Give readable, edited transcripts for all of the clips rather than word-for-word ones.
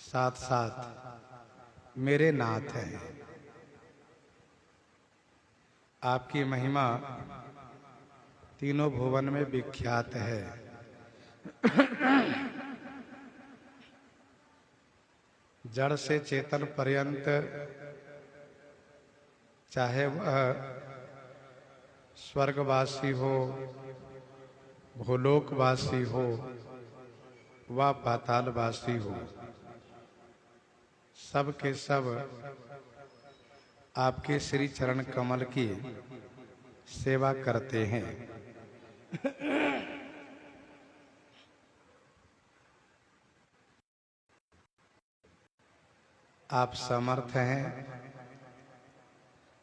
साथ साथ मेरे नाथ हैं। आपकी महिमा तीनों भुवन में विख्यात है। जड़ से चेतन पर्यंत, चाहे वह स्वर्गवासी हो, भूलोकवासी हो, व पातालवासी हो, सब के सब आपके श्री चरण कमल की सेवा करते हैं। आप समर्थ हैं,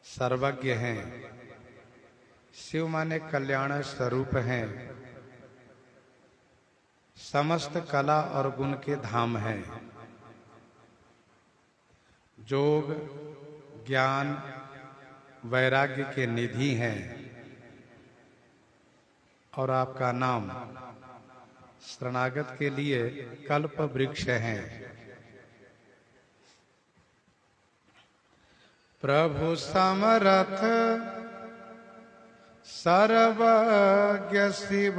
सर्वज्ञ हैं। शिव माने कल्याण स्वरूप हैं। समस्त कला और गुण के धाम हैं। जोग ज्ञान वैराग्य के निधि हैं। और आपका नाम शरणागत के लिए कल्प वृक्ष हैं। प्रभु समरथ सर्वज्ञ शिव,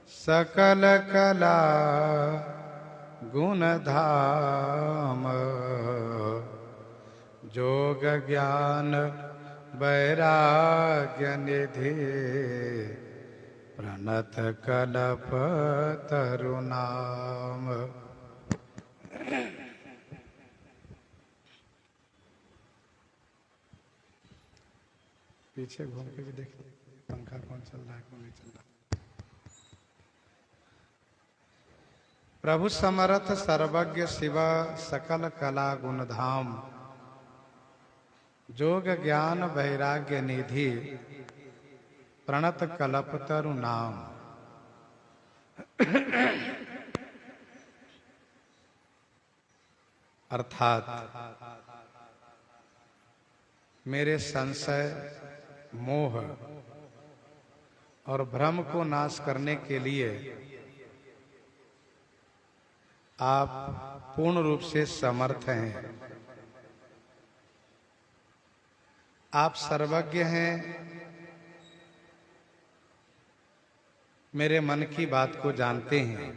सकल कला गुण धाम, जोग ज्ञान वैराग्य निधि, प्रणत कलप तरु नाम। पीछे घूम के भी देख पंखा कौन चल रहा है कौन नहीं चल रहा। प्रभु समर्थ सर्वज्ञ शिव, सकल कला गुण धाम, जोग ज्ञान वैराग्य निधि, प्रणत कलप तरु नाम। अर्थात मेरे संशय, मोह और भ्रम को नाश करने के लिए आप पूर्ण रूप से समर्थ हैं। आप सर्वज्ञ हैं। मेरे मन की बात को जानते हैं।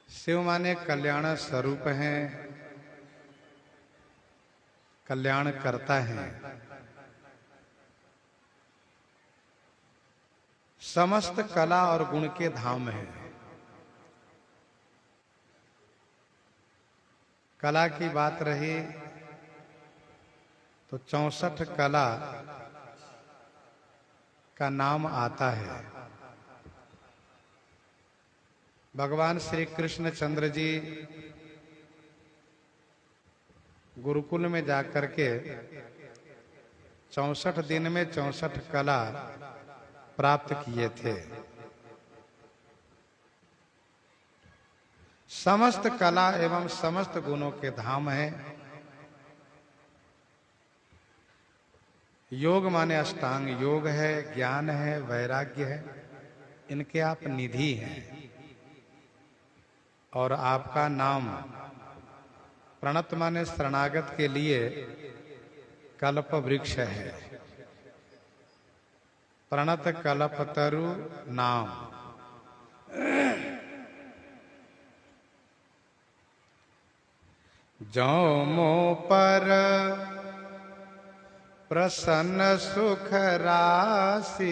शिव माने कल्याण स्वरूप हैं, कल्याण करता है। समस्त कला और गुण के धाम है। कला की बात रही तो 64 कला का नाम आता है। भगवान श्री कृष्ण चंद्र जी गुरुकुल में जाकर के 64 दिन में 64 कला प्राप्त किए थे। समस्त कला एवं समस्त गुणों के धाम है। योग माने अष्टांग योग है, ज्ञान है, वैराग्य है, इनके आप निधि हैं। और आपका नाम प्रणत माने शरणागत के लिए कल्प वृक्ष है। प्रणत कल्प तरु नाम। जो मोह पर प्रसन्न सुख राशि,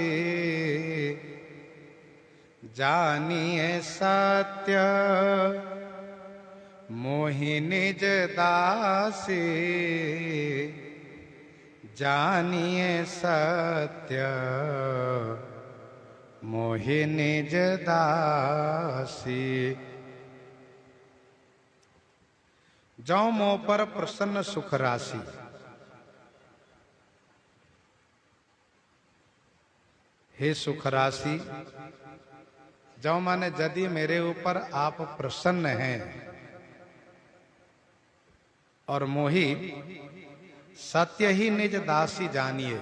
जानिए सत्य मोहि निज दासी, जानिए सत्य मोहि निज दासी। जो मोह पर प्रसन्न सुख राशि, हे सुख राशि, जो माने यदि मेरे ऊपर आप प्रसन्न हैं और मोही सत्य ही निज दासी जानिए,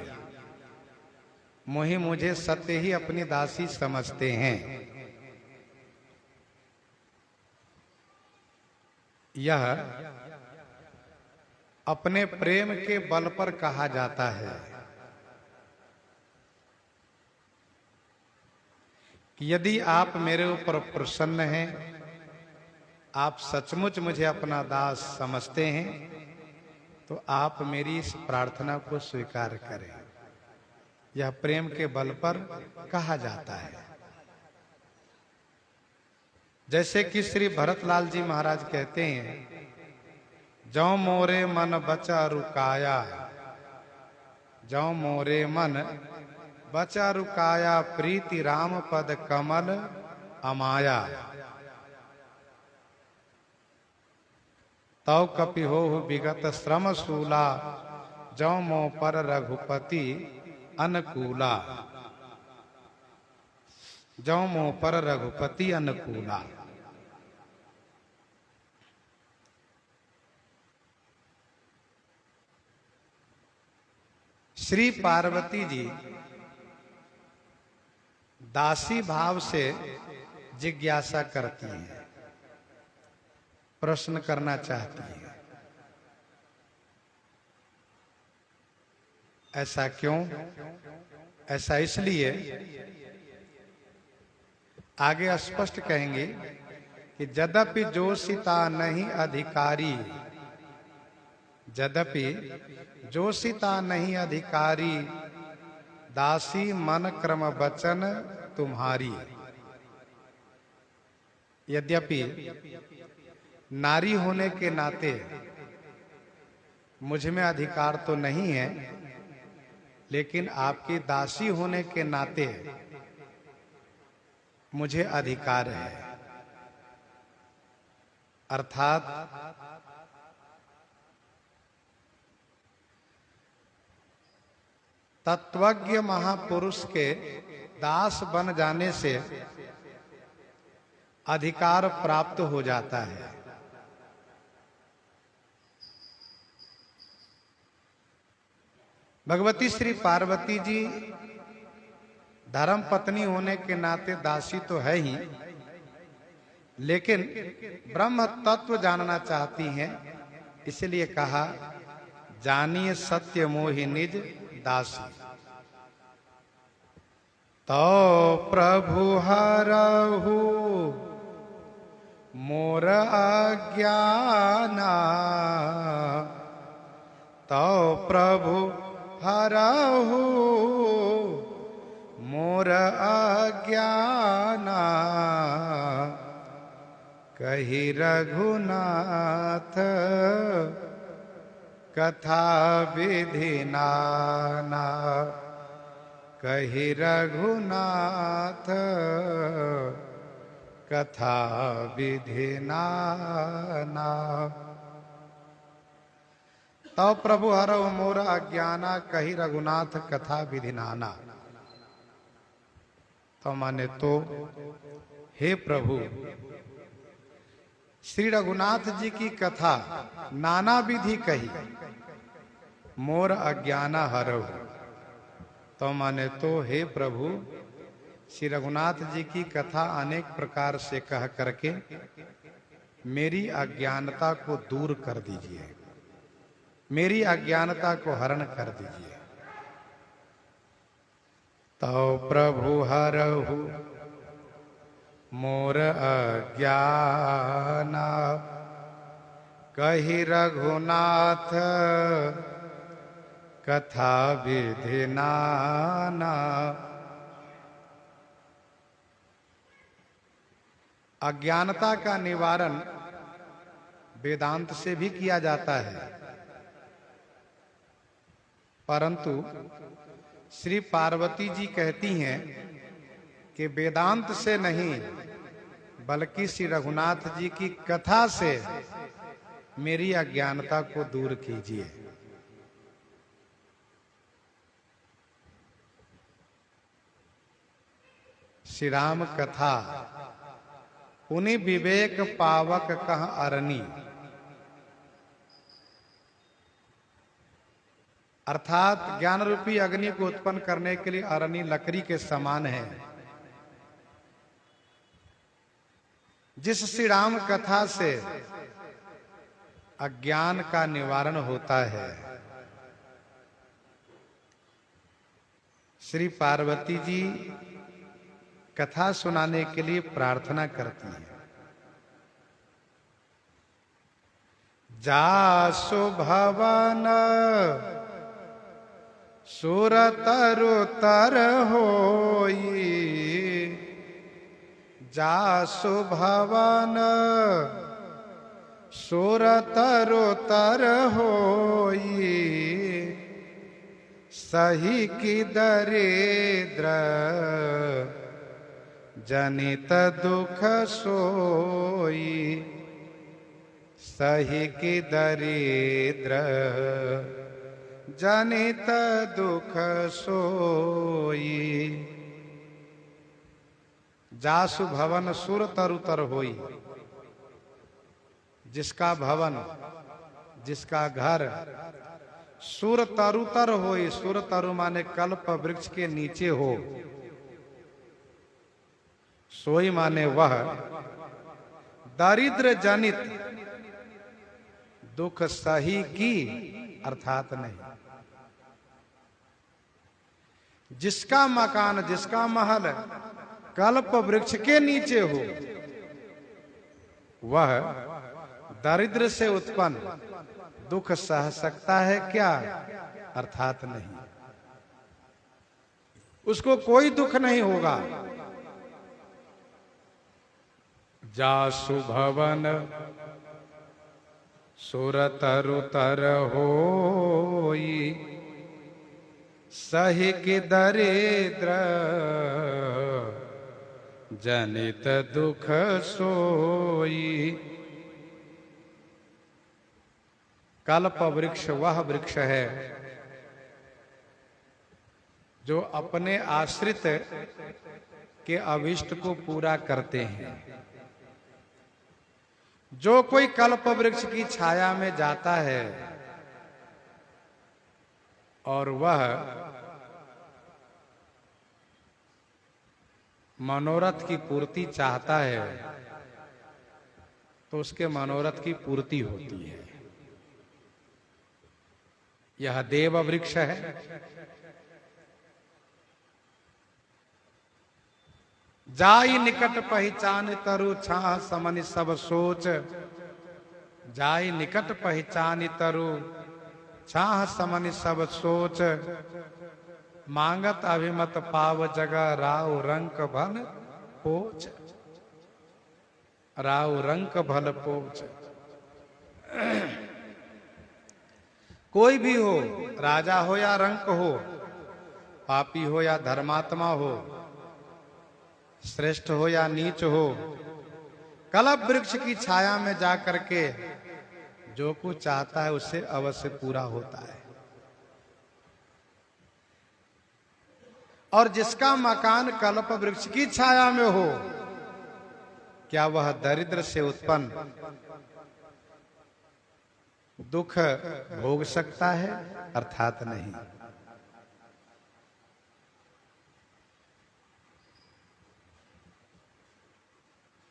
मोही मुझे सत्य ही अपनी दासी समझते हैं। यह अपने प्रेम के बल पर कहा जाता है कि यदि आप मेरे ऊपर प्रसन्न हैं, आप सचमुच मुझे अपना दास समझते हैं, तो आप मेरी इस प्रार्थना को स्वीकार करें। यह प्रेम के बल पर कहा जाता है। जैसे कि श्री भरतलाल जी महाराज कहते हैं, जौ मोरे मन बचा रुकाया, जौ मोरे मन बचा रुकाया, प्रीति राम पद कमल अमाया, तौ कपि हो विगत श्रम शूला, जौ मो पर रघुपति अनुकूला, जौ मो पर रघुपति अनुकूला। श्री पार्वती जी दासी भाव से जिज्ञासा करती हैं, प्रश्न करना चाहती हैं। ऐसा क्यों? ऐसा इसलिए, आगे स्पष्ट कहेंगे कि यद्यपि जो सीता नहीं अधिकारी, यद्यपि जो सीता नहीं अधिकारी, दासी मन क्रम वचन तुम्हारी। यद्यपि नारी होने के नाते मुझ में अधिकार तो नहीं है, लेकिन आपकी दासी होने के नाते मुझे अधिकार है। अर्थात तत्वज्ञ महापुरुष के दास बन जाने से अधिकार प्राप्त हो जाता है। भगवती श्री पार्वती जी धर्म पत्नी होने के नाते दासी तो है ही, लेकिन ब्रह्म तत्व जानना चाहती हैं, इसलिए कहा जानिए सत्य मोहि निज दासी। तो प्रभु हरहु मोर अज्ञाना, तो प्रभु हरहु मोर अज्ञाना, कहि रघुनाथ कथा विधि नाना, कहि रघुनाथ कथा विधि नाना। तौ प्रभु हरहु मोर अज्ञाना, कहि रघुनाथ कथा विधि नाना। तो माने तो हे प्रभु, श्री रघुनाथ जी की कथा नाना विधि कही, मोर अज्ञाना हरहु। तो माने तो हे प्रभु, श्री रघुनाथ जी की कथा अनेक प्रकार से कह करके मेरी अज्ञानता को दूर कर दीजिए, मेरी अज्ञानता को हरण कर दीजिए। तो प्रभु हरहु मोर अज्ञाना, कहि रघुनाथ कथा विधि नाना। अज्ञानता का निवारण वेदांत से भी किया जाता है, परंतु श्री पार्वती जी कहती हैं कि वेदांत से नहीं, बल्कि श्री रघुनाथ जी की कथा से मेरी अज्ञानता को दूर कीजिए। श्री राम कथा उन्हीं विवेक पावक कह अरनी, अर्थात ज्ञान रूपी अग्नि को उत्पन्न करने के लिए अरनी लकड़ी के समान है। जिस श्री राम कथा से अज्ञान का निवारण होता है। श्री पार्वती जी कथा सुनाने के लिए प्रार्थना करती हैं। जासु भवन सुर तरु तर होई, जासु भवन सुर तरु तर होई, सही की दरिद्र जनित दुख सोई, सही की दरिद्र जनित दुख सोई। जासु भवन सुर तरु तर होई, जिसका भवन, जिसका घर सुर तरु तर होई, सुर तरु माने कल्प वृक्ष के नीचे हो, सोई माने वह, दरिद्र जनित दुख सही की अर्थात नहीं। जिसका मकान, जिसका महल कल्प वृक्ष के नीचे हो, वह दरिद्र से उत्पन्न दुख सह सकता है क्या? अर्थात नहीं। उसको कोई दुख नहीं होगा। जासु भवन सुर तरु तर होई, सही की दरिद्र जनित दुख सोई। कल्प वृक्ष वह वृक्ष है जो अपने आश्रित के अभिष्ट को पूरा करते हैं। जो कोई कल्प वृक्ष की छाया में जाता है और वह मनोरथ की पूर्ति चाहता है, तो उसके मनोरथ की पूर्ति होती है। यह देव वृक्ष है। जाई निकट पहचान तरु छाह समनि सब सोच, जाई निकट पहचान तरु छाह समनि सब सोच, मांगत अभिमत पाव जगह राव रंक भल पोच, राव रंक भल पोच। कोई भी हो, राजा हो या रंक हो, पापी हो या धर्मात्मा हो, श्रेष्ठ हो या नीच हो, कल्प वृक्ष की छाया में जाकर के जो कुछ चाहता है उससे अवश्य पूरा होता है। और जिसका मकान कल्प वृक्ष की छाया में हो, क्या वह दरिद्र से उत्पन्न दुख भोग सकता है? अर्थात नहीं।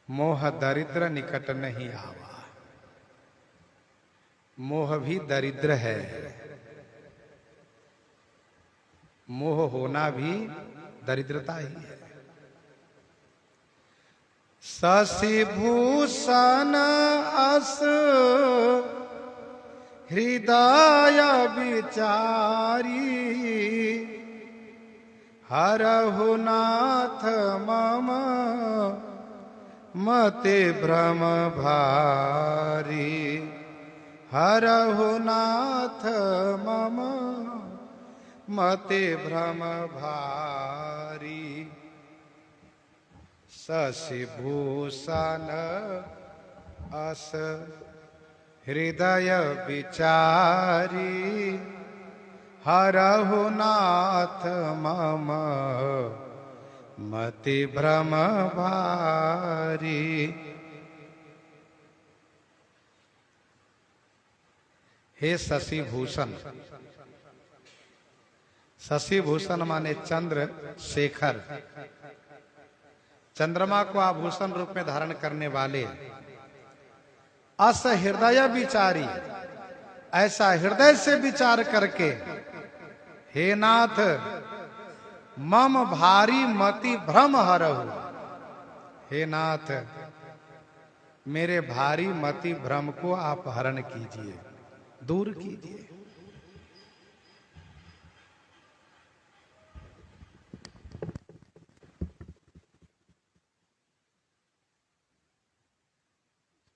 मोह दरिद्र निकट नहीं आवा, मोह भी दरिद्र है। मोह होना भी दरिद्रता ही है। शशि भूषण अस हृदय विचारी, हरहु नाथ मम मते भ्रम भारी, हरहु नाथ मम मते भ्रम भारी। शशि भूषण अस हृदय विचारी, हरहु नाथ मम मति भ्रम भारी। हे शशि भूषण, शशि भूषण माने चंद्र शेखर, चंद्रमा को आभूषण रूप में धारण करने वाले, अस हृदय विचारी, ऐसा हृदय से विचार करके हे नाथ मम भारी मति भ्रम हरहु, हे नाथ मेरे भारी मति भ्रम को आप हरण कीजिए, दूर कीजिए।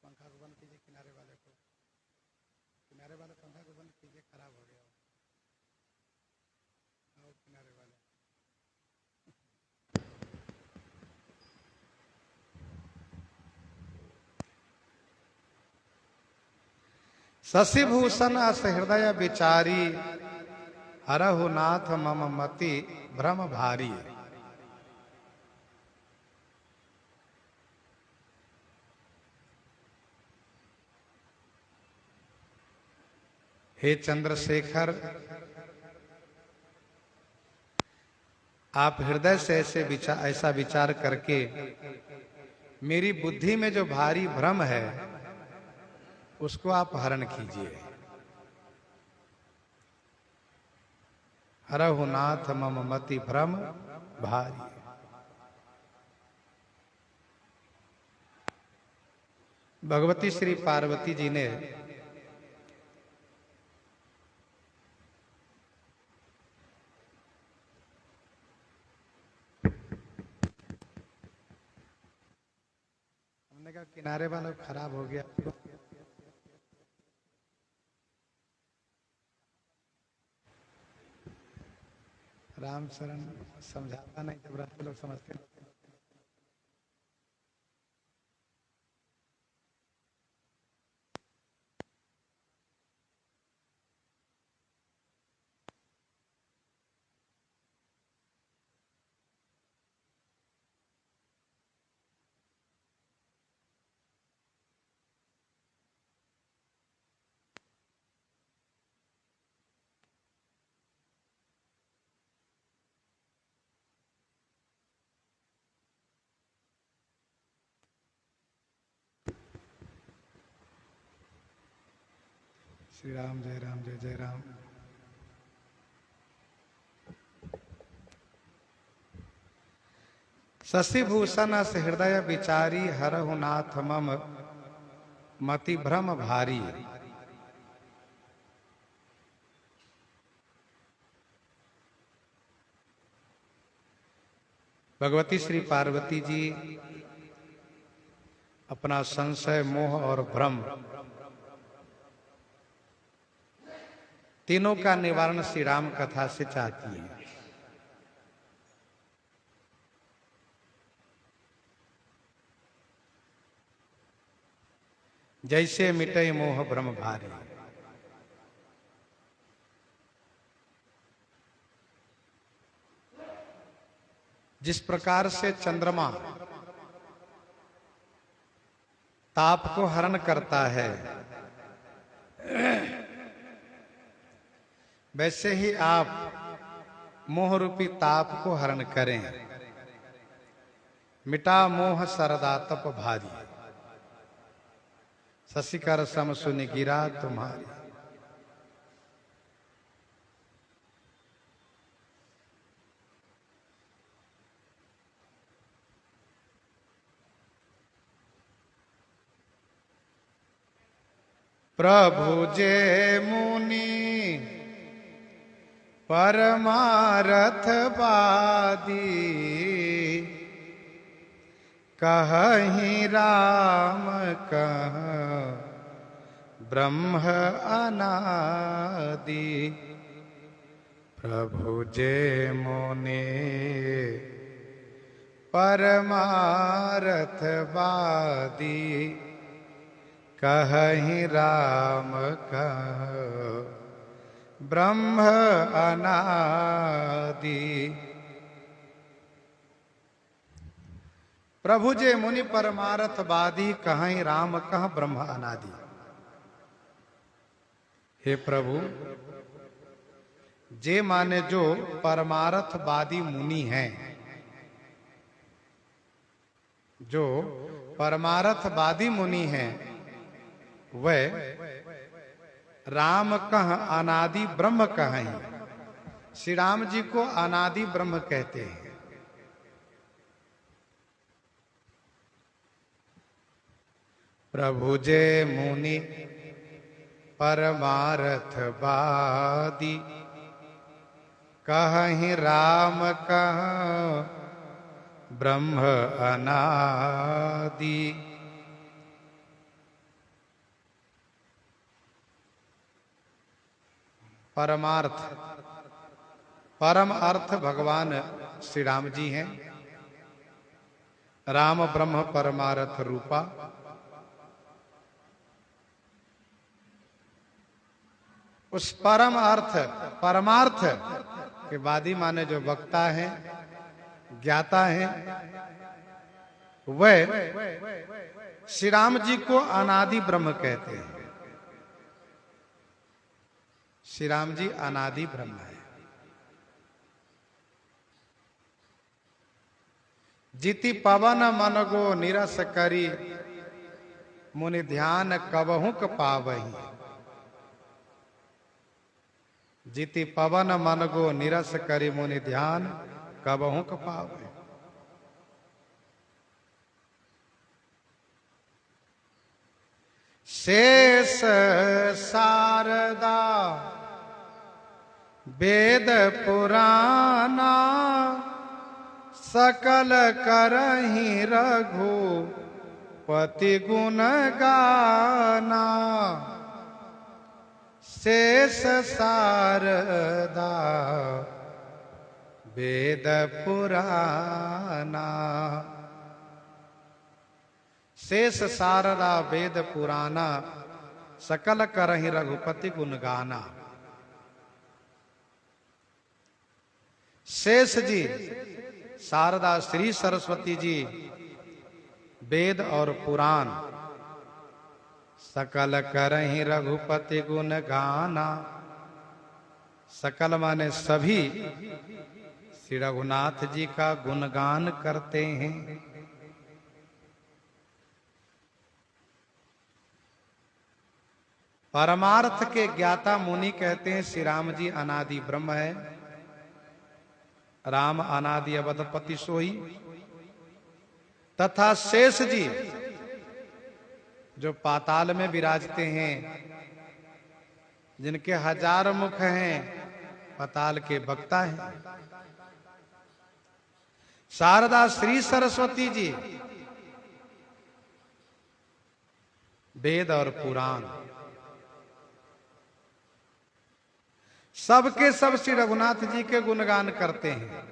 पंखा को बंद कीजिए, किनारे वाले पंखा को बंद कीजिए, खराब हो गया। किनारे वाले शशिभूषण अस हृदय विचारी, हरहु नाथ मम मति भ्रम भारी। हे चंद्रशेखर, आप हृदय से ऐसा विचार करके मेरी बुद्धि में जो भारी भ्रम है उसको आप हरण कीजिए। हरहु नाथ मम मति भ्रम भारी। भगवती श्री पार्वती जी ने हमने कहा किनारे वाला खराब हो गया। राम शरण समझाता नहीं, जब रहते लोग समझते नहीं। श्री राम जय राम जय जय राम। शशिभूषण अस हृदय विचारी, हरहु नाथ मम मति भ्रम भारी। भगवती श्री पार्वती जी अपना संशय, मोह और भ्रम तीनों का निवारण श्री राम कथा से चाहती है। जैसे मिटे मोह भ्रम भारी। जिस प्रकार से चंद्रमा ताप को हरण करता है, वैसे ही आप मोह रूपी ताप को हरण करें। मिटा मोह सरदातप भारी, शशिकर सम सुनि गिरा तुम्हारी। प्रभु जे मुनि परमारथ बादी, कहीं राम कह ब्रह्म अनादि। प्रभु जे मुनि परमारथ बादी, कहीं राम कह ब्रह्म अनादि। प्रभु जे मुनि परमारथ बादी, कहीं राम कह ब्रह्म अनादि। हे प्रभु, जे माने जो परमार्थवादी मुनि हैं, जो परमार्थवादी मुनि हैं, वह राम कह अनादि ब्रह्म कहें। श्री राम जी को अनादि ब्रह्म कहते हैं। प्रभु जे मुनि परमारथ बादी, कहीं राम कह ब्रह्म अनादि। परमार्थ, परम अर्थ भगवान श्री राम जी हैं। राम ब्रह्म परमार्थ रूपा। उस परम अर्थ, परमार्थ के वादी माने जो वक्ता हैं, ज्ञाता हैं, वह श्री राम जी को अनादि ब्रह्म कहते हैं। श्री राम जी अनादि ब्रह्म है। जिति पवन मन गो निरस करी, मुनि ध्यान कबहुक पावही। जिति पवन मन गो निरस करी, मुनि ध्यान कबहुक पावही। शेष शारदा वेद पुराना, सकल करहि रघुपति गुण गाना। शेष शारदा वेद पुराना। शेष शारदा वेद पुराना, सकल करहि रघुपति गुण गाना। शेष जी शारदा श्री सरस्वती जी वेद और पुराण, सकल करहि रघुपति गुण गाना। सकल माने सभी श्री रघुनाथ जी का गुणगान करते हैं। परमार्थ के ज्ञाता मुनि कहते हैं श्री राम जी अनादि ब्रह्म है। राम अनादि अवधपति सोई। तथा शेष जी जो पाताल में विराजते हैं, जिनके 1000 मुख हैं, पाताल के वक्ता हैं। शारदा श्री सरस्वती जी वेद और पुराण, सबके सब श्री रघुनाथ जी के गुणगान करते हैं।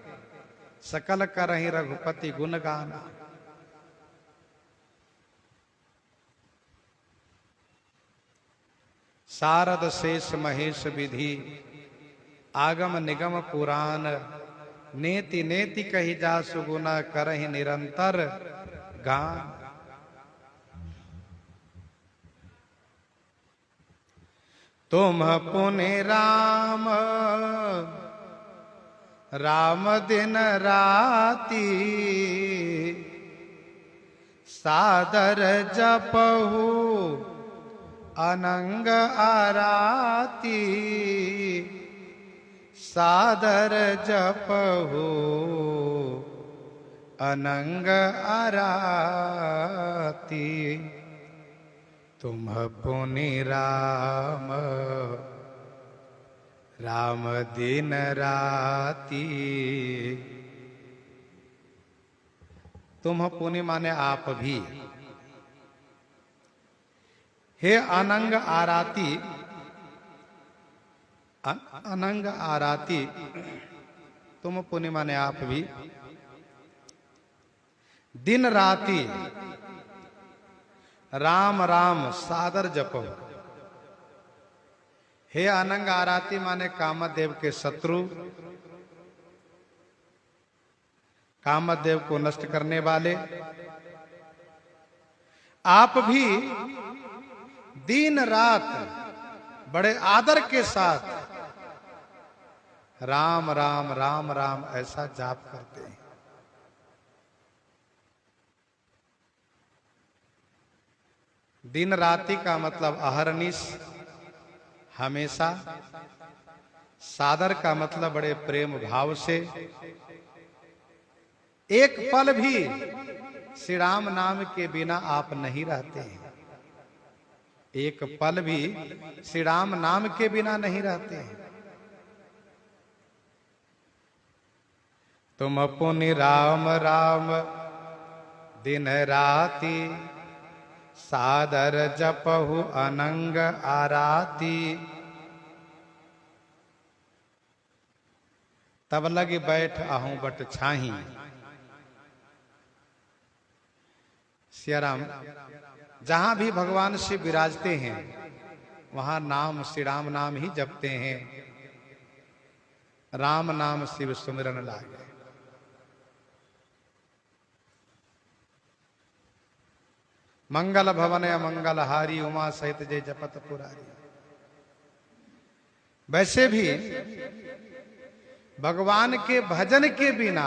सकल करहि रघुपति गुणगाना। शारद शेष महेश विधि, आगम निगम पुराण। नेति नेति कही जा सुगुना, करहि निरंतर गान। तुम पुनि राम राम दिन राती, सादर जपहु अनंग आराती। सादर जपहु अनंग आराती। तुम पुनि राम राम दिन राती। तुम पुनि माने आप भी। हे अनंग आराती, अनंग आराती, तुम पुनि माने आप भी। दिन राती राम राम सादर जपो। हे अनंग आराती माने कामदेव के शत्रु, कामदेव को नष्ट करने वाले आप भी दिन रात बड़े आदर के साथ राम राम राम राम ऐसा जाप करते हैं। दिन राति का मतलब अहरनिश, हमेशा। सादर का मतलब बड़े प्रेम भाव से। एक पल भी श्री राम नाम के बिना आप नहीं रहते हैं। एक पल भी श्री राम नाम के बिना नहीं रहते हैं। तुम पुनि राम राम दिन राति, सादर जपहु अनंग आराती। तब लग बैठ आहूं बट छाही। सियाराम जहां भी भगवान शिव विराजते हैं वहां नाम श्री राम नाम ही जपते हैं। राम नाम शिव सुमिरन लागे। मंगल भवन अमंगल हारी, उमा सहित जय जपत पुरारी। वैसे भी भगवान के भजन के बिना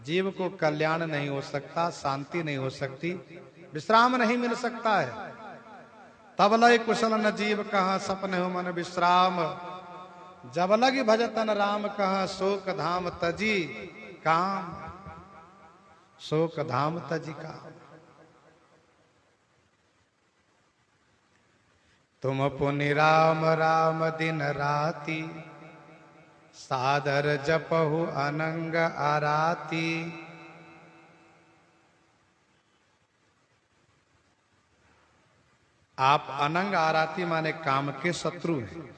जीव को कल्याण नहीं हो सकता, शांति नहीं हो सकती, विश्राम नहीं मिल सकता है। तब लय कुशल न जीव कहाँ, सपने हो मन विश्राम। जब लग भजतन राम कहाँ, शोक धाम तजी काम। शोक धाम तजी काम। तुम पुनि राम राम दिन राति, सादर जपहु अनंग आराती। आप अनंग आराती माने काम के शत्रु हैं।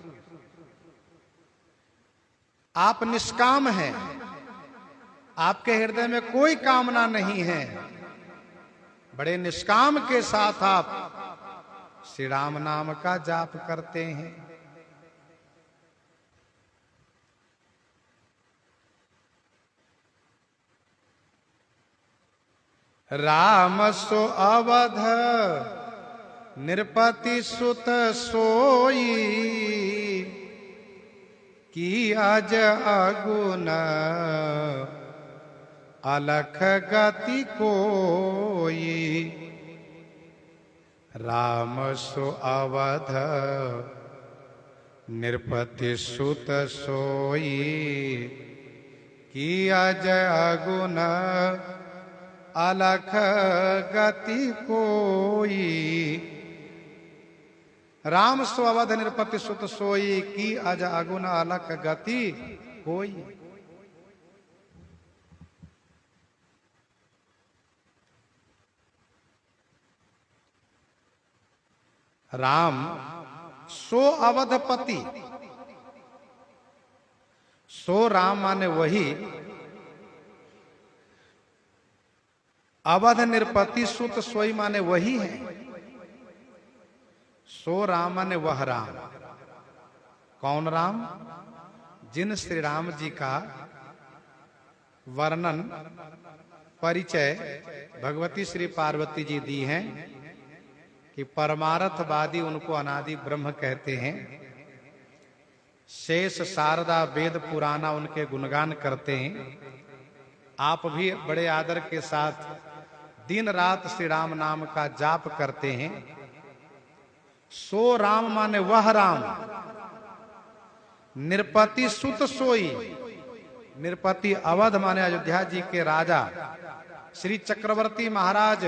आप निष्काम हैं। आपके हृदय में कोई कामना नहीं है। बड़े निष्काम के साथ आप श्री राम नाम का जाप करते हैं। राम सो अवध नृपति सुत सोई, की अज अगुन अलख गति कोई। राम सो अवध नृपति सुत सोई, की अज अगुन अलख गति कोई। राम सो अवध नृपति सुत सोई, की अज अगुन अलख गति कोई। राम सो अवधपति। सो राम माने वही, अवध नृपति सुत सोई माने वही है। सो राम माने वह राम। कौन राम? जिन श्री राम जी का वर्णन, परिचय भगवती श्री पार्वती जी दी हैं कि परमार्थवादी उनको अनादि ब्रह्म कहते हैं। शेष शारदा वेद पुराना उनके गुणगान करते हैं। आप भी बड़े आदर के साथ दिन रात श्री राम नाम का जाप करते हैं। सो राम माने वह राम। नृपति सुत सोई। नृपति अवध माने अयोध्या जी के राजा श्री चक्रवर्ती महाराज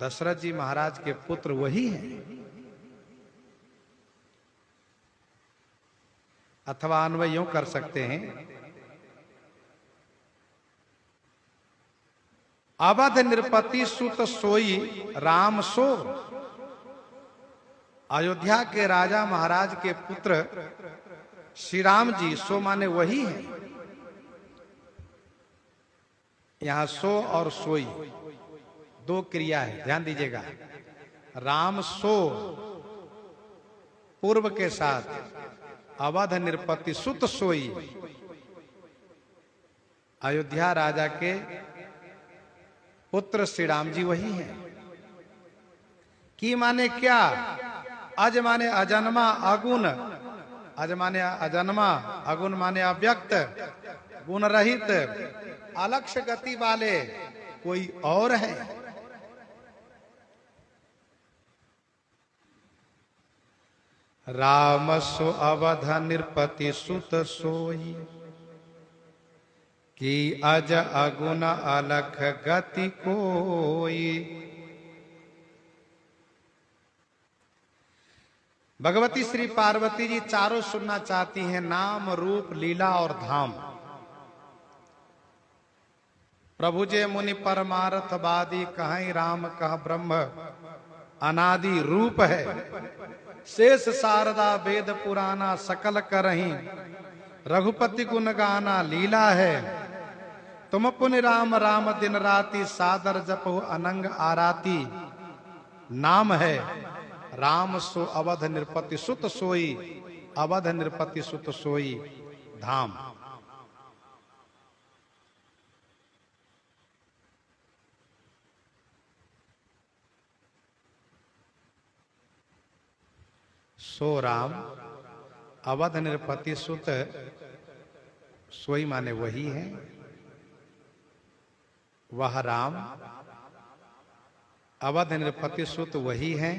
दशरथ जी महाराज के पुत्र वही हैं। अथवा अन्वय यूं कर सकते हैं, अवध नृपति सुत सोई राम सो। अयोध्या के राजा महाराज के पुत्र श्री राम जी, सो माने वही है। यहां सो और सोई दो क्रिया है, ध्यान दीजिएगा। राम सो पूर्व के साथ, अवध नृपति सुत सोई अयोध्या राजा के पुत्र श्री राम जी वही हैं। की माने क्या? अज माने अजन्मा अगुण। अज माने अजन्मा, अगुण माने अव्यक्त, गुण रहित, अलक्ष्य गति वाले कोई और है। राम सो अवध नृपति सुत सोई, कि अज अगुन अलख गति कोई। भगवती श्री पार्वती जी चारों सुनना चाहती हैं, नाम रूप लीला और धाम। प्रभु जे मुनि परमारथ वादी, कहीं राम कह ब्रह्म अनादि रूप है। शेष शारदा वेद पुराना, सकल करहीं रघुपति गुण गाना। लीला है तुम पुनि राम राम दिन राति, सादर जपो अनंग आराती। नाम है राम सो अवध नृपति सुत सोई, अवध नृपति सुत सोई धाम। सो राम, अवध नृपति सुत सोई माने वही है। वह राम अवध नृपति सुत वही है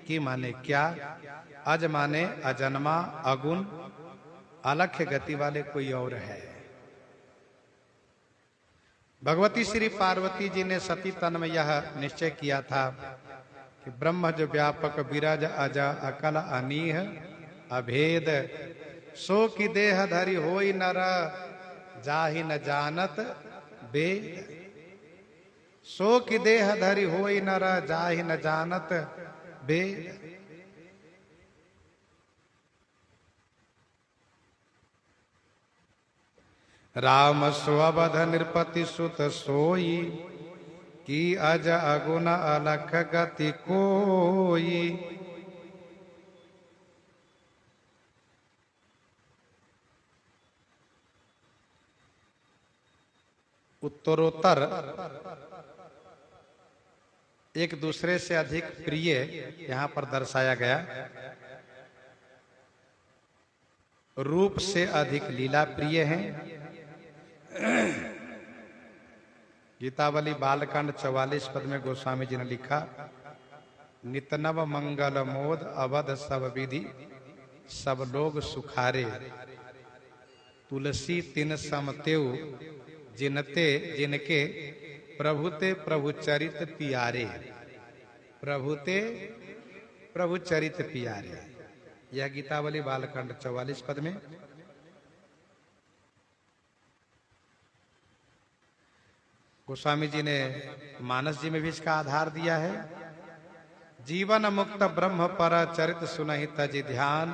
कि माने क्या? अज माने अजन्मा, अगुण अलक्ष्य गति वाले कोई और है। भगवती श्री पार्वती जी ने सती तन में यह निश्चय किया था कि ब्रह्म जो व्यापक विरज अज अकल अनीह अभेद, सो की देह धरि होई नर, जाहि न जानत वेद। सो की देह धरि होई नर, जाहि न जानत वेद। राम सो अवध नृपति सुत सोई, कि अज अगुन अलख गति कोई। उत्तरोत्तर एक दूसरे से अधिक प्रिय यहां पर दर्शाया गया। रूप से अधिक लीला प्रिय हैं। गीतावली बालकांड 44 पद में गोस्वामी जी ने लिखा, नितनव मंगल मोद अवध सब विधि, सब लोग सुखारे। तुलसी तिन समतेउ, जिनते जिनके प्रभुते प्रभु चरित पियारे। प्रभुते प्रभु चरित पियारे। यह गीतावली बालकांड 44 पद में। गोस्वामी जी ने मानस जी में भी इसका आधार दिया है। जीवन मुक्त ब्रह्म पर चरित सुनहि तज ध्यान,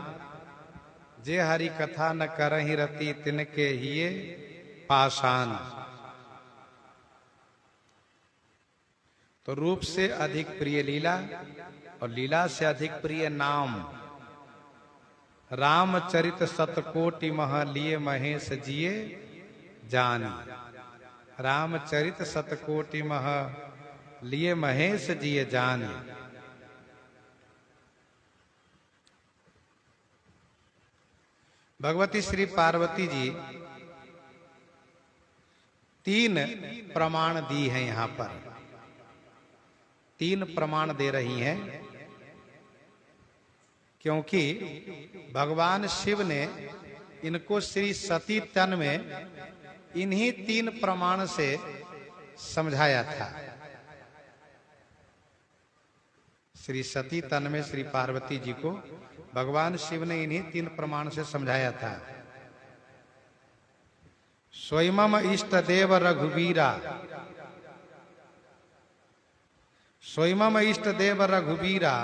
जे हरि कथा न करहि रति, तिनके हिये पाषाण। तो रूप से अधिक प्रिय लीला और लीला से अधिक प्रिय नाम। रामचरित सतकोटि मह, लिए महेश जिए जानी। रामचरित सतकोटि मह, लिए महेश जिए जानी। भगवती श्री पार्वती जी 3 प्रमाण दी हैं। यहां पर 3 प्रमाण दे रही हैं, क्योंकि भगवान शिव ने इनको श्री सती तन में इन्हीं 3 प्रमाण से समझाया था। श्री सती तन में श्री पार्वती जी को भगवान शिव ने इन्हीं 3 प्रमाण से समझाया था। स्वयं इष्ट देव रघुवीरा, स्वयं इष्ट देव रघुवीरा,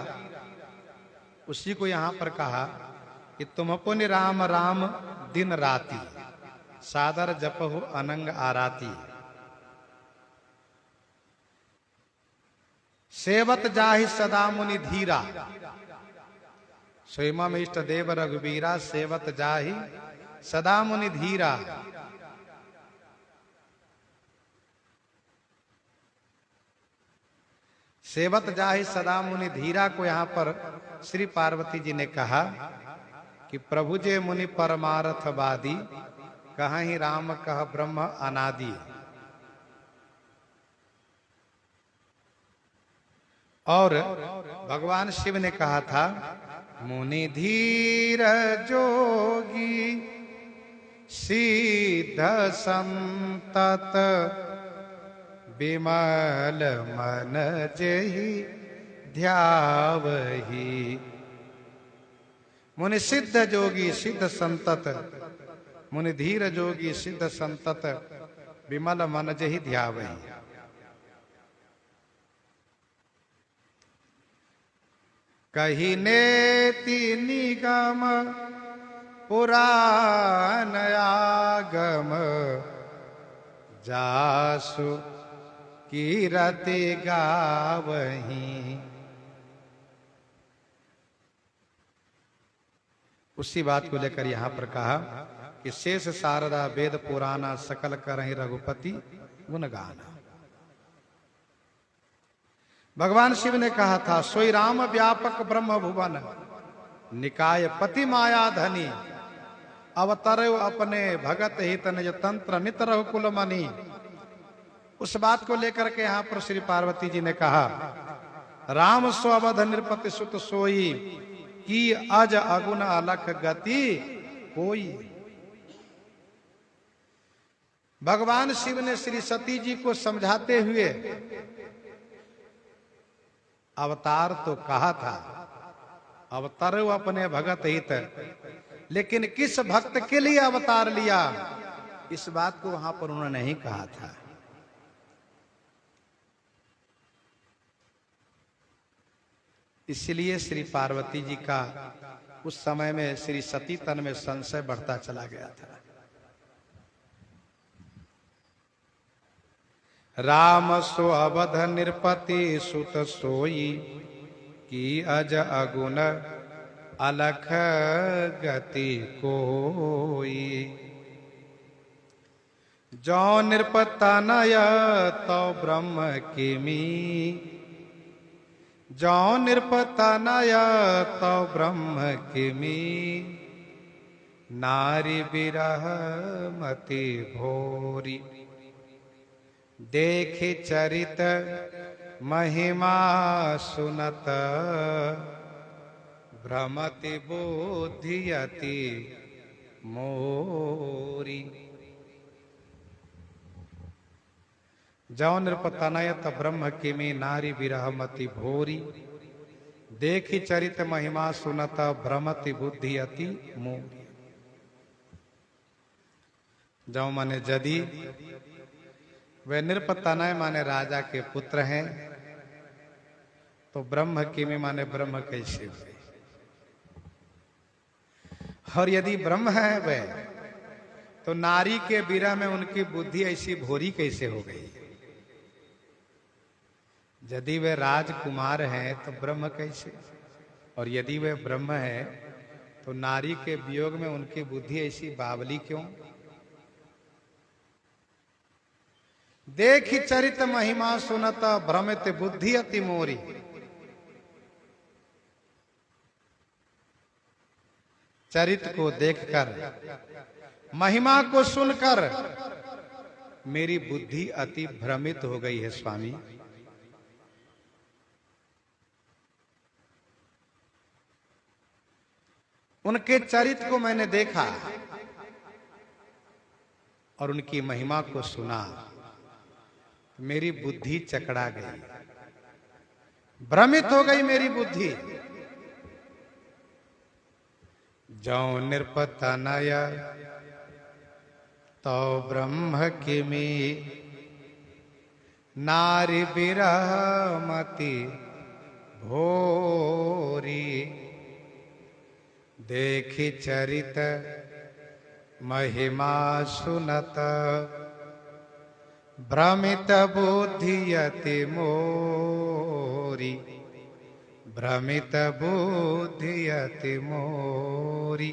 उसी को यहां पर कहा कि तुम पुनि राम राम दिन राति, सादर जपहु अनंग आराती। सेवत जाहि सदा मुनि धीरा, स्वयं इष्ट देव रघुवीरा, सेवत जाहि सदा मुनि धीरा। सेवत जाहि सदा मुनि धीरा को यहां पर श्री पार्वती जी ने कहा कि प्रभु जे मुनि परमारथ वादी, कहीं राम कह ब्रह्म अनादि। और भगवान शिव ने कहा था, मुनि धीर जोगी सिद्ध संतत विमल मन जेहि ध्यावहि। मुनि सिद्ध जोगी सिद्ध संतत, मुनि धीर जोगी सिद्ध संतत विमल मन जेहि ध्यावहि। कही नेति निगम पुराण आगम जासु कीरति गावहीं। उसी बात को लेकर यहां पर कहा कि शेष शारदा वेद पुराना सकल करहि रघुपति गुणगाना। भगवान शिव ने कहा था सोई राम व्यापक ब्रह्म भुवन निकाय पति माया धनी अवतरव अपने भगत हित निज तंत्र नित रघु कुल मनी। उस बात को लेकर के यहाँ पर श्री पार्वती जी ने कहा राम सो अवध नृपति सुत सोई की अज अगुण अलख गति कोई। भगवान शिव ने श्री सती जी को समझाते हुए अवतार तो कहा था, अवतार अपने भगत हित, लेकिन किस भक्त के लिए अवतार लिया इस बात को वहां पर उन्होंने नहीं कहा था। इसलिए श्री पार्वती जी का उस समय में श्री सती तन में संशय बढ़ता चला गया था। राम सो अवध नृपति सुत सोई की अज अगुण अलख गति कोई। जो नृपतनय तो ब्रह्म किमी, जो नृपतनय तो ब्रह्म किमी। नारी विरह मति भोरी देखि चरित महिमा सुनत। भ्रमति बुद्धि अति मोरी। जौ नृपतनयत ब्रह्म किमी नारी विरह मति भोरी। देखि चरित महिमा सुनत भ्रमति बुद्धि अति मोरी। जौ माने यदि वे नृपतनय माने राजा के पुत्र हैं तो ब्रह्म किमी माने ब्रह्म कैसे हुए। और यदि ब्रह्म है वे तो नारी के विरह में उनकी बुद्धि ऐसी भोरी कैसे हो गई। यदि वे राजकुमार हैं तो ब्रह्म कैसे, और यदि वे ब्रह्म है तो नारी के वियोग में उनकी बुद्धि ऐसी बावली क्यों। देखि चरित महिमा सुनत भ्रमित बुद्धि अति मोरी। चरित को देखकर महिमा को सुनकर मेरी बुद्धि अति भ्रमित हो गई है स्वामी। उनके चरित्र को मैंने देखा और उनकी महिमा को सुना, मेरी बुद्धि चकरा गई, भ्रमित हो गई मेरी बुद्धि। जो नृपतनय तो ब्रह्म किमी। नारी विरह मति भोरी। देखि चरित महिमा सुनत भ्रमित बुद्धि अति मोरी। भ्रमित बुद्धि अति मोरी।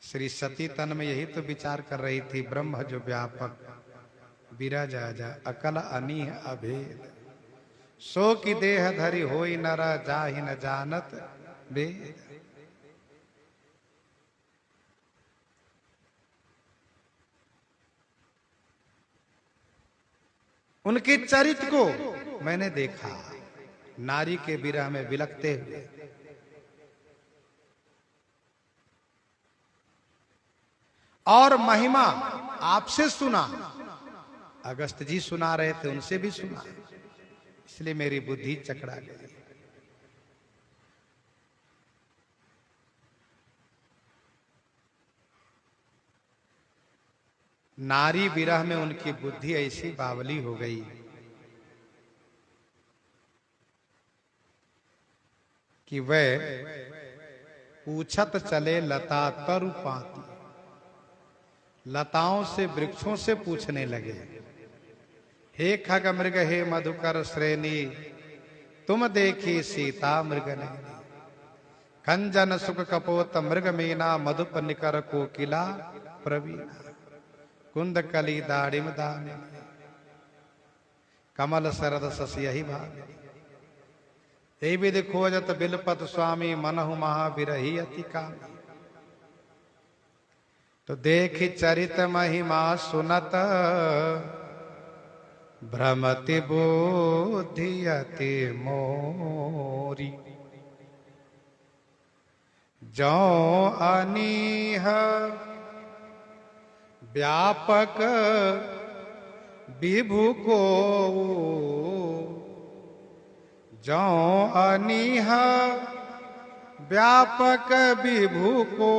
श्री सती तन में यही तो विचार कर रही थी, ब्रह्म जो व्यापक विराज अकल अनीह अभेद। सो की देह धरि होई नर जाहि न जानत वेद। उनके चरित्र को मैंने देखा नारी के विरह में बिलखते हुए। और महिमा आपसे सुना, अगस्त जी सुना रहे थे, उनसे भी सुना, इसलिए मेरी बुद्धि चकरा गई। नारी विरह में उनकी बुद्धि ऐसी बावली हो गई कि वह पूछत चले लता तरु पाती, लताओं से वृक्षों से पूछने लगे, हे खग मृग हे मधुकर श्रेणी, तुम देखी सीता मृग नैनी, कंजन सुख कपोत मृग मीना, मधुप निकर कोकिला प्रवीणा, कुंद कली दाड़िम दामिनी, कमल शरद शशि यही भामिनी, हे विधि खोजत बिलपत स्वामी, मनहु महाविरही अति कामी। तो देखी चरित महिमा सुनत, भ्रमति बुद्धि अति मोरी, जो अनीह व्यापक विभु को, जो अनीह व्यापक विभु को,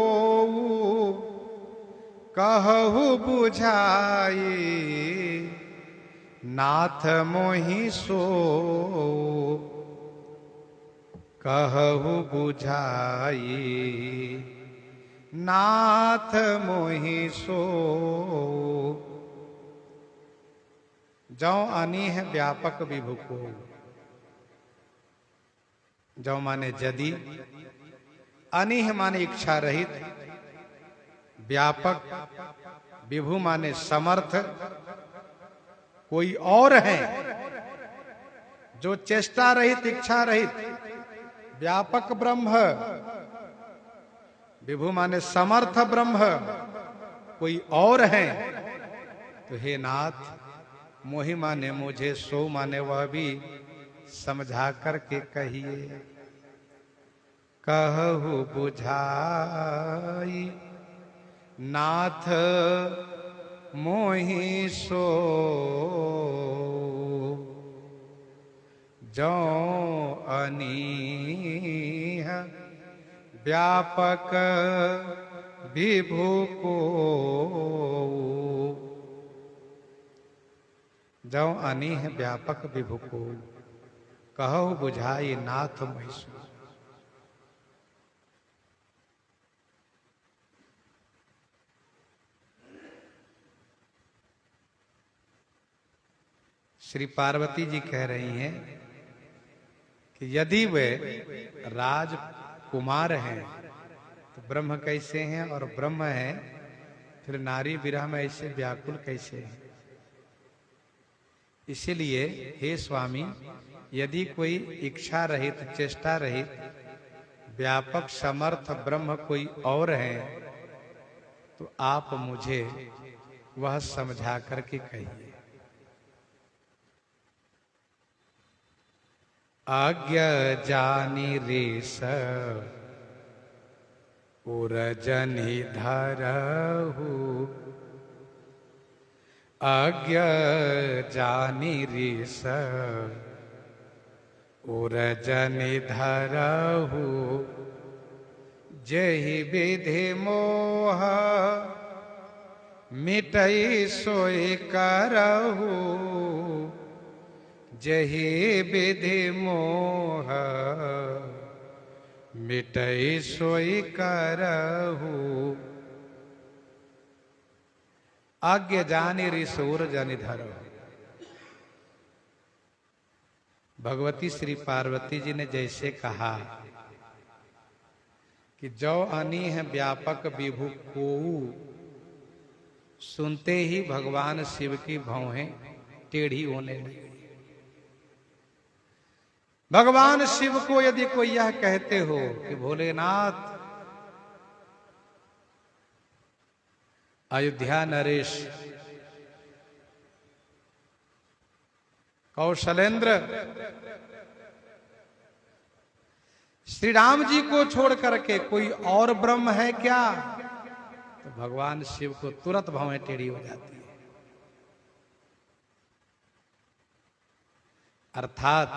कहु बुझाई नाथ मोहि सो, कहु बुझाई नाथ मोहि सो। जौ अनीह व्यापक विभु को, जौ माने यदि, अनीह माने इच्छा रहित, व्यापक, विभु माने समर्थ, कोई और है जो चेष्टा रहित, इच्छा रहित, व्यापक ब्रह्म, विभु माने समर्थ ब्रह्म, कोई और है तो हे नाथ, मोहि माने मुझे, सो माने वह भी समझा करके कहिए, कहु बुझाई नाथ मोहि सो, जो अनीह व्यापक विभु को, जो अनीह व्यापक विभु को, कहु बुझाई नाथ मोहि सो। श्री पार्वती जी कह रही हैं कि यदि वे राजकुमार हैं तो ब्रह्म कैसे हैं, और ब्रह्म हैं फिर नारी विरह में ऐसे व्याकुल कैसे हैं। इसीलिए हे स्वामी, यदि कोई इच्छा रहित, चेष्टा रहित, व्यापक समर्थ ब्रह्म कोई और है तो आप मुझे वह समझा करके कहिए। आज्ञा जानी रेस उरजनि धरहु, आज्ञा जानी रेस उरजनि धरहु, जहि विधि मोह मिटई सोई करहु, जहि विधि मोह मिटई सोई करहु। आज्ञा जानी रिसोर जनि धरहु। भगवती श्री पार्वती जी ने जैसे कहा कि जो अनीह व्यापक विभु को, सुनते ही भगवान शिव की भौहें टेढ़ी होने लगी। भगवान शिव को यदि कोई यह कहते हो कि भोलेनाथ, अयोध्या नरेश कौशलेंद्र श्री राम जी को छोड़ करके कोई और ब्रह्म है क्या? तो भगवान शिव को तुरंत भवें टेढ़ी हो जाती है। अर्थात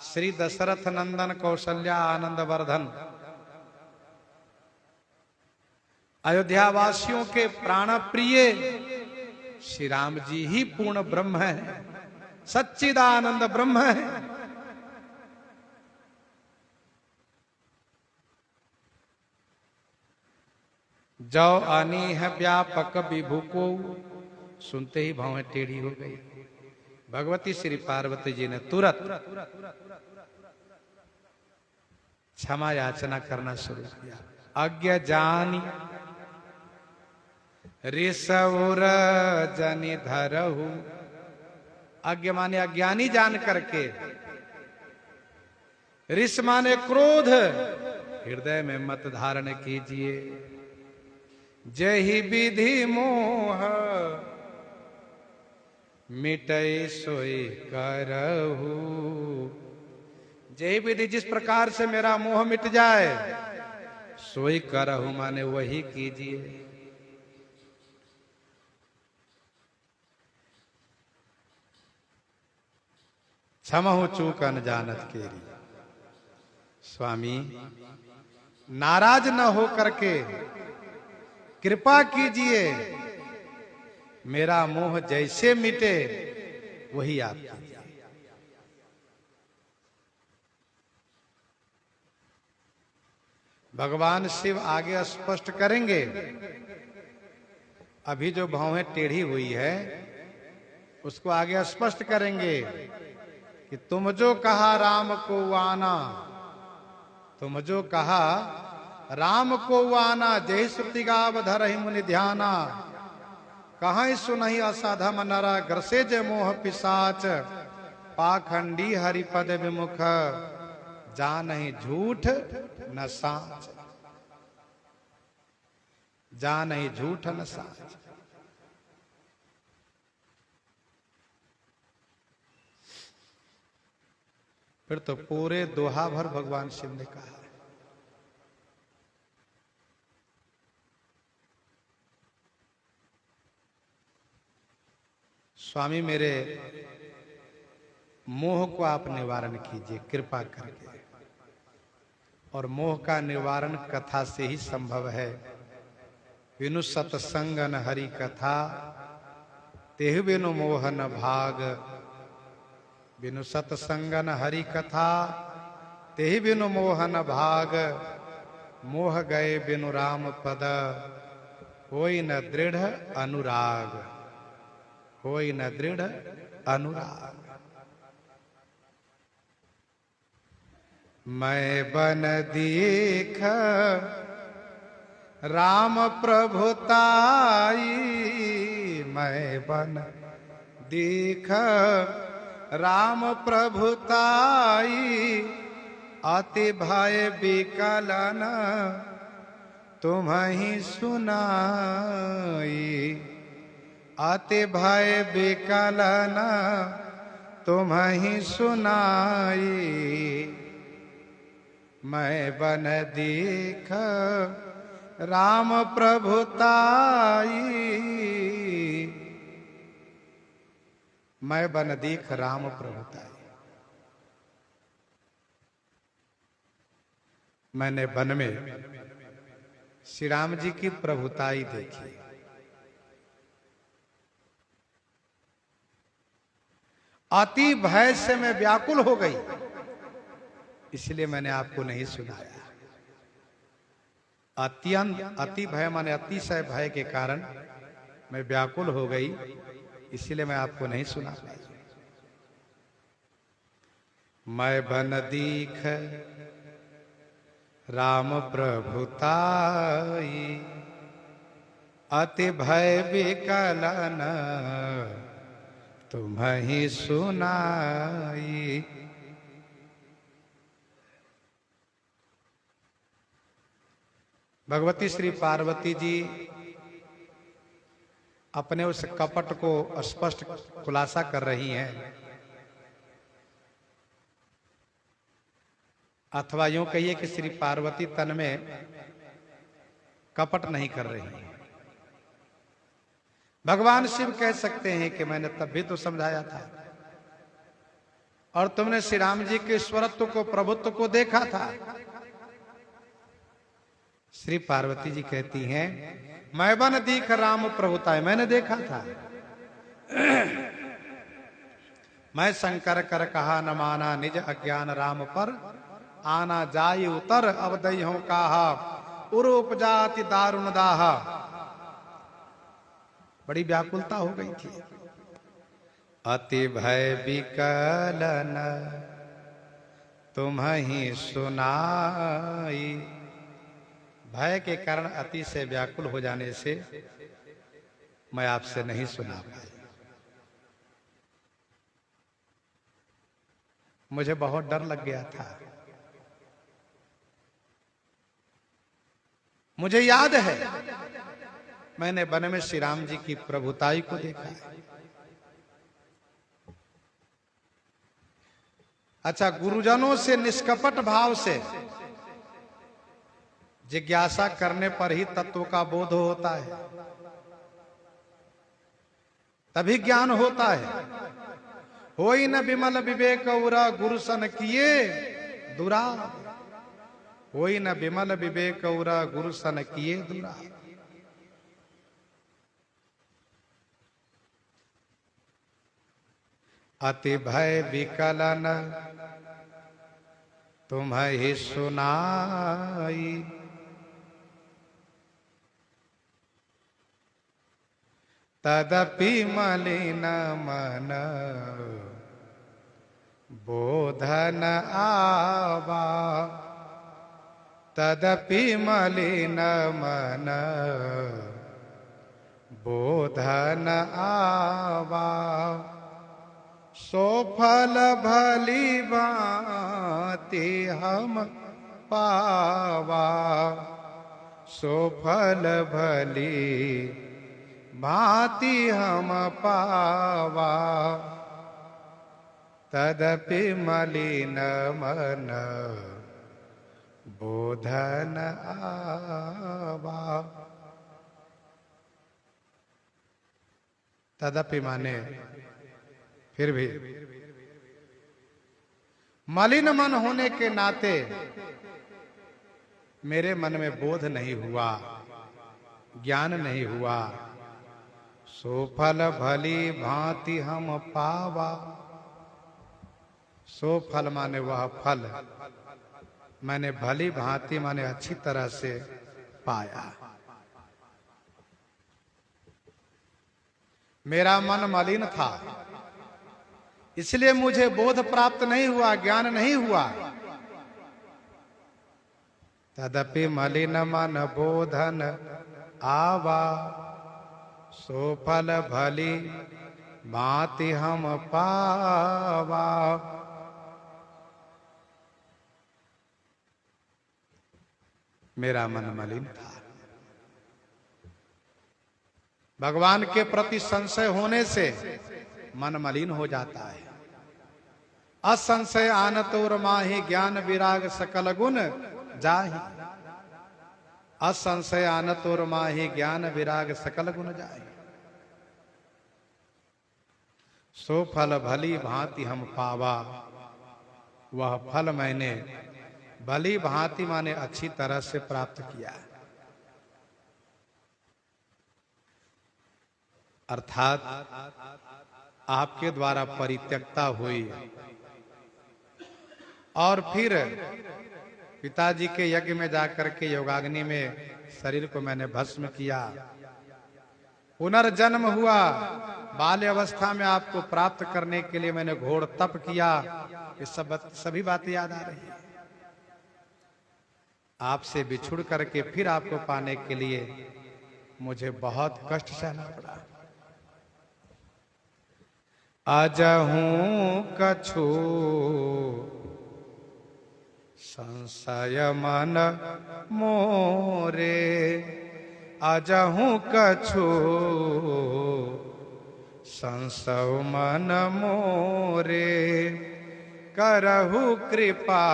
श्री दशरथ नंदन कौशल्या आनंद वर्धन अयोध्या वासियों के प्राण प्रिय श्री राम जी ही पूर्ण ब्रह्म है, सच्चिदानंद ब्रह्म है। जो आनी है व्यापक विभु को सुनते ही भवें टेढ़ी हो गई। भगवती श्री पार्वती जी ने तुरंत क्षमा याचना करना शुरू किया। अज्ञ जानी ऋषौर जनि धरहु, अज्ञ माने अज्ञानी जान करके, ऋष माने क्रोध, हृदय में मत धारण कीजिए। जहि विधि मोह मिटै सोई करहु, जय विधि जिस प्रकार से मेरा मोह मिट जाए सोई करहु माने वही कीजिए। क्षमहु चूक न जानत केरी। स्वामी नाराज न हो करके कृपा कीजिए, मेरा मोह जैसे मिटे वही आप कीजिए। भगवान शिव आगे स्पष्ट करेंगे। अभी जो भौहें टेढ़ी हुई है उसको आगे स्पष्ट करेंगे कि तुम जो कहा राम को आना, तुम जो कहा राम को आना, जय श्रुति गाव धरहि मुनि ध्याना। कहीं सुनहि असाधम नरा, ग्रसे जय मोह पिशाच। पाखंडी हरिपद विमुख, जानहि झूठ न साच। जानहि झूठ न साच। फिर तो पूरे दोहा भर भगवान शिव ने कहा। स्वामी मेरे मोह को आप निवारण कीजिए कृपा करके, और मोह का निवारण कथा से ही संभव है। बिनु सत्संगन हरि कथा, तेहु बिनु मोहन भाग। बिनु सत्संगन हरि कथा, तेहि बिनु मोहन भाग। मोह गए बिनु राम पद, होई न दृढ़ अनुराग। होई न दृढ़ अनुराग। मैं बन देख राम प्रभुताई, मैं बन देख राम प्रभुताई। अति भय विकलन तुम्हि सुनाई। अति भय विकलन तुम्हि सुनाई। मैं बन देख राम प्रभुताई। मैं बन देख राम प्रभुताई। मैंने वन में श्री राम जी की प्रभुताई देखी। अति भय से मैं व्याकुल हो गई, इसलिए मैंने आपको नहीं सुनाया। अति भय माने अतिशय भय के कारण मैं व्याकुल हो गई, इसलिए मैं आपको नहीं सुना पाई। मैं बन दीख राम प्रभुताई। अति भय विकलन तुम्हि सुनाई। भगवती श्री पार्वती जी अपने उस कपट को स्पष्ट खुलासा कर रही हैं अथवा यूं कहिए कि श्री पार्वती तन में कपट नहीं कर रही है। भगवान शिव कह सकते हैं कि मैंने तब भी तो समझाया था और तुमने श्री राम जी के ईश्वरत्व को, प्रभुत्व को देखा था। श्री पार्वती जी कहती हैं, मैं बन दीख राम प्रभुताय, मैंने देखा था। मैं शंकर कर कहा न माना, निज अज्ञान राम पर आना जाय उतर, अब दई हो कहा उर उपजाति दारुण दाहा। बड़ी व्याकुलता हो गई थी। अति भय विकलन तुम्हें सुनाई। भय के कारण अति से व्याकुल हो जाने से मैं आपसे नहीं सुना पाई। मुझे बहुत डर लग गया था। मुझे याद है मैंने वन में श्री राम जी की प्रभुताई को देखा है। अच्छा, गुरुजनों से निष्कपट भाव से जिज्ञासा करने पर ही तत्व का बोध होता है, तभी ज्ञान होता है। होई न विमल विवेक उरा, गुरु सन किए दुरा। होई न विमल विवेक उरा, गुरु सन किए दुरा। अति भय विकलन तुम्हें सुनाई। तदपि मलिन मन बोधन आवा। तदपि मलिन मन बोधन आवा। सो फल भली भांति हम पावा। सो फल भली भांति हम पावा। तदपि मलिन मन बोधन आवा। तदपि माने फिर भी, मलिन मन होने के नाते मेरे मन में बोध नहीं हुआ, ज्ञान नहीं हुआ। सो फल भली भांति हम पावा। सो फल माने वह फल मैंने भली भांति माने अच्छी तरह से पाया। मेरा मन मलिन था, इसलिए मुझे बोध प्राप्त नहीं हुआ, ज्ञान नहीं हुआ। तदपि मलिन मन बोधन आवा। सो फल भली भांति हम पावा। मेरा मन मलिन था। भगवान के प्रति संशय होने से मन मलिन हो जाता है। असंशय आनतोर माहि, ज्ञान विराग सकल गुण जाहि। असंशय आनतोर माहि, ज्ञान विराग सकल गुण जाहि। सो फल भली भांति हम पावा। वह फल मैंने भली भांति माने अच्छी तरह से प्राप्त किया। अर्थात आपके द्वारा परित्यक्ता हुई और फिर पिताजी के यज्ञ में जाकर के योगाग्नि में शरीर को मैंने भस्म किया। पुनर्जन्म हुआ। बाल्य अवस्था में आपको प्राप्त करने के लिए मैंने घोर तप किया। ये सभी बातें याद आ रही है। आपसे बिछुड़ करके फिर आपको पाने के लिए मुझे बहुत कष्ट सहना पड़ा। अजहूं कछु संशय मन मोरे। अजहूं कछु संशय मन मोरे। करहु कृपा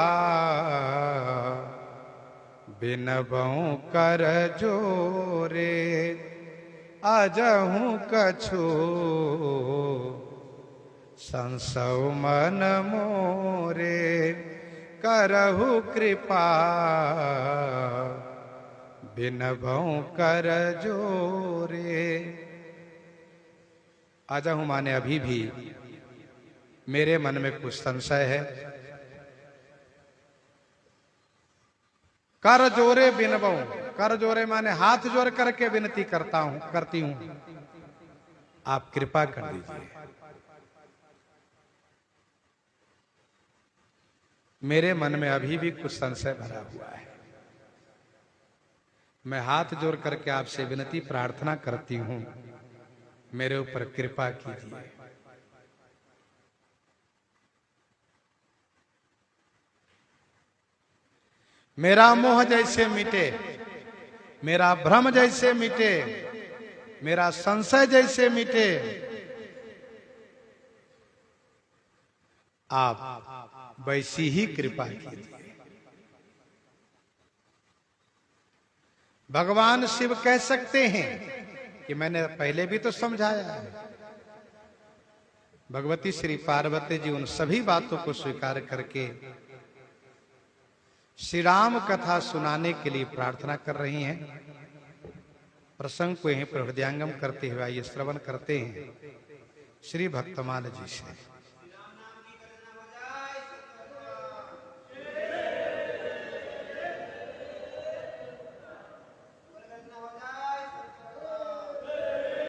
बिनबहु कर जोरे अजहू कछु संसव मन मोरे करहु कृपा बिनबहु कर जोरे। अजहू माने अभी भी मेरे मन में कुछ संशय है। कर जोरे बिनबहु, कर जोरे माने हाथ जोड़ करके विनती करती हूं, आप कृपा कर दीजिए। मेरे मन में अभी भी कुछ संशय भरा हुआ है। मैं हाथ जोड़ करके आपसे विनती प्रार्थना करती हूं, मेरे ऊपर कृपा कीजिए। मेरा मोह जैसे मिटे, मेरा भ्रम जैसे मिटे, मेरा संशय जैसे मिटे, आप वैसी ही कृपा कीजिए। भगवान शिव कह सकते हैं कि मैंने पहले भी तो समझाया है। भगवती श्री पार्वती जी उन सभी बातों को स्वीकार करके श्री राम कथा सुनाने के लिए प्रार्थना कर रही हैं। प्रसंग को यहीं पर हृदयंगम करते हुए आइए श्रवण करते हैं श्री भक्तमाल जी से।